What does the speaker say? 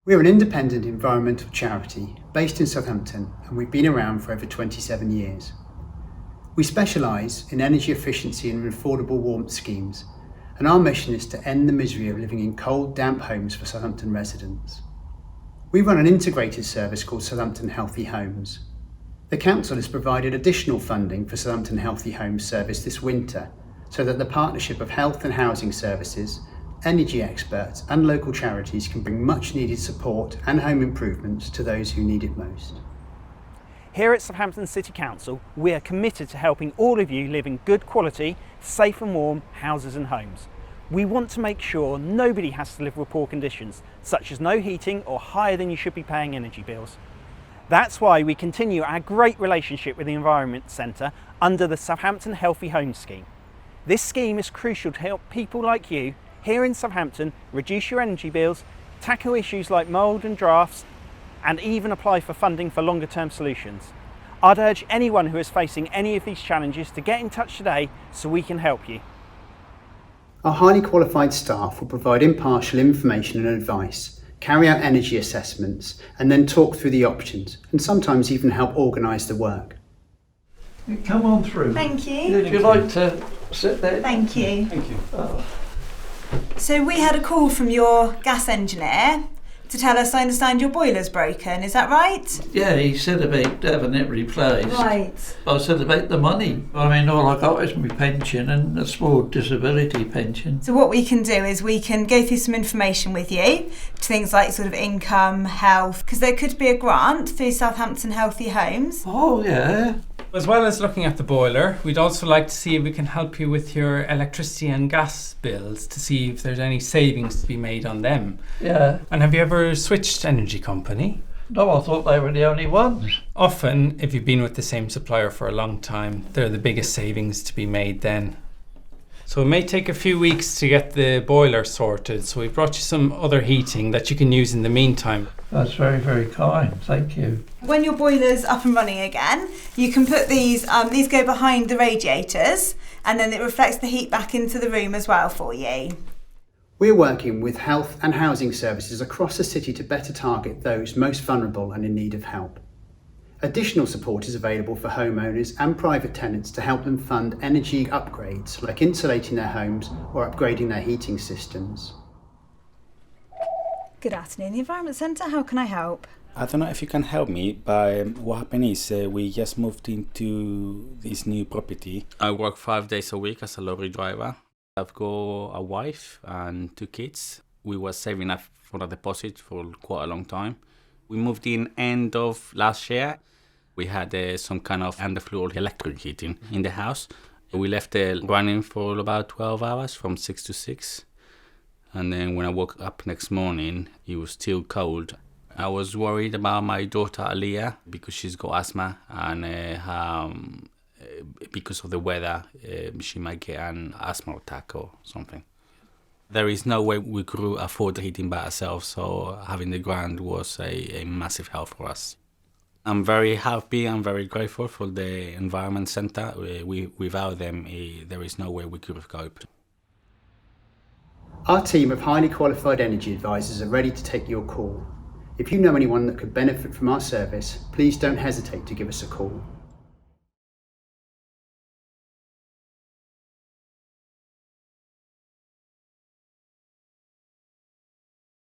We're an independent environmental charity based in Southampton, and we've been around for over 27 years. We specialise in energy efficiency and affordable warmth schemes, and our mission is to end the misery of living in cold, damp homes for Southampton residents. We run an integrated service called Southampton Healthy Homes. The Council has provided additional funding for Southampton Healthy Homes service this winter, so that the partnership of health and housing services, energy experts and local charities can bring much needed support and home improvements to those who need it most. Here at Southampton City Council, we are committed to helping all of you live in good quality, safe and warm houses and homes. We want to make sure nobody has to live with poor conditions, such as no heating or higher than you should be paying energy bills. That's why we continue our great relationship with the Environment Centre under the Southampton Healthy Homes scheme. This scheme is crucial to help people like you here in Southampton reduce your energy bills, tackle issues like mould and drafts, and even apply for funding for longer term solutions. I'd urge anyone who is facing any of these challenges to get in touch today so we can help you. Our highly qualified staff will provide impartial information and advice, carry out energy assessments, and then talk through the options, and sometimes even help organise the work. Come on through. Thank you. Would you like to sit there? Thank you. Thank you. So we had a call from your gas engineer to tell us, I understand your boiler's broken, is that right? Yeah, he said about having it replaced. Right. I said about the money. I mean, all I got is my pension and a small disability pension. So what we can do is we can go through some information with you, things like sort of income, health, because there could be a grant through Southampton Healthy Homes. Oh, yeah. As well as looking at the boiler, we'd also like to see if we can help you with your electricity and gas bills to see if there's any savings to be made on them. Yeah. And have you ever switched energy company? No, I thought they were the only ones. Often, if you've been with the same supplier for a long time, they're the biggest savings to be made then. So it may take a few weeks to get the boiler sorted, so we brought you some other heating that you can use in the meantime. That's very, very kind. Thank you. When your boiler's up and running again, you can put these go behind the radiators, and then it reflects the heat back into the room as well for you. We're working with health and housing services across the city to better target those most vulnerable and in need of help. Additional support is available for homeowners and private tenants to help them fund energy upgrades like insulating their homes or upgrading their heating systems. Good afternoon, the Environment Centre, how can I help? I don't know if you can help me, but what happened is we just moved into this new property. I work 5 days a week as a lorry driver. I've got a wife and 2 kids. We were saving up for a deposit for quite a long time. We moved in end of last year. We had some kind of underfloor electric heating in the house. We left it running for about 12 hours from 6 to 6. And then when I woke up next morning, it was still cold. I was worried about my daughter Aliyah because she's got asthma, and because of the weather, she might get an asthma attack or something. There is no way we could afford heating by ourselves, so having the grant was a massive help for us. I'm very happy and very grateful for the Environment Centre. Without them, there is no way we could have coped. Our team of highly qualified energy advisors are ready to take your call. If you know anyone that could benefit from our service, please don't hesitate to give us a call.